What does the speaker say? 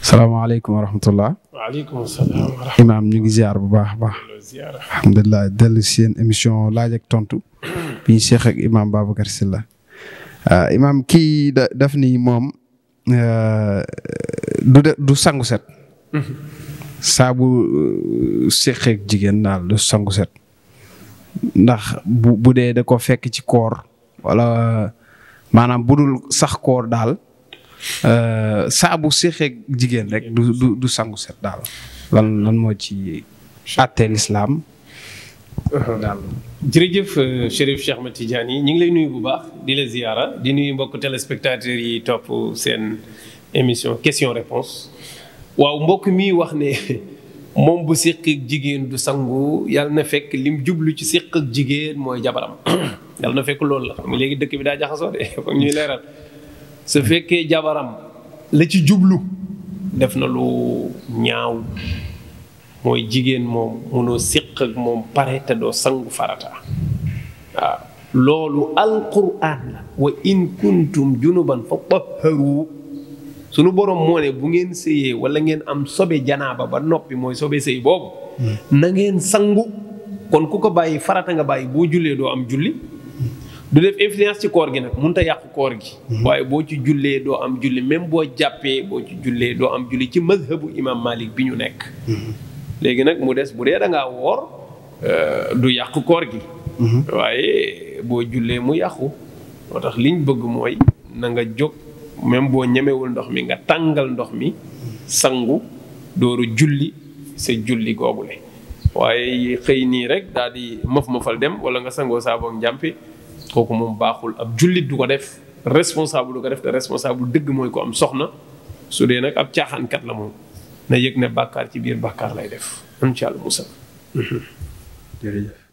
salaamaaleykum wa rahmatullah. waaleykum salaam wa rahmatullah. Imaam ñu ngi ziar bu baax a baax. alhamdulilah dellu si seen émission laaj ak tontu. bi ñu seex ak Imaam Babacar Sylla. Imaam kii daf ni moom du sangu set. saa bu seqeeg jigéen daal du sangu set. ndax bu dee da ko fekk ci koor wala maanaam budul sax koor daal. saa bu seexeeg jigéen rek du sangu set daal lan moo ci àttee lislaam daal. jërëjëf Chérif Cheikh Ahmed Tidiane yi ñu ngi lay nuyu bu baax di la ziyaara di nuyu mbokk téléspectateurs yi topp seen émission question réponse waaw mbokk mi wax ne moom bu seqeeg jigéen du sangu yàlla na fekk lim jublu ci seq ak jigéen mooy jabaram yàlla na fekk loolu la xam nga léegi dëkk bi daa jaxasoo de foog ñuy leeral. su fekkee jabaram la ci jublu def na lu ñaaw mooy jigéen moom mënoo séq ak moom pare te doo sangu farata waaw loolu alquran la wa in kuntum junuban fa tahharu sunu borom moo ne bu ngeen sëyee wala ngeen am sobe janaaba ba noppi mooy sobe sëy boobu na ngeen sangu kon ku ko bàyyi farata nga bàyyi boo jullee doo am julli du def influence ci koor gi nag mënut a yàqu koor gi. waaye boo ci jullee doo am julli même boo jàppee boo ci jullee doo am julli ci mazhabu imam Malik bi ñu nekk. léegi nag mu des bu dee da ngaa woor du yàqu koor gi. waaye boo jullee mu yàqu. moo tax liñ bëgg mooy na nga jóg même boo ñemewul ndox mi nga tàngal ndox mi sangu dooru julli sa julli googule. waaye xëy nii rek daal di mafal dem wala nga sangoo saaboog njàmpi. kooku moom baaxul ab jullit du ko def responsable du ko def te responsable dëgg mooy ko am soxna su dee nag ab caaxaankat la moom na yëg ne bàkkaar ci biir bàkkaar lay def am ci Yàlla musal. jërëjëf.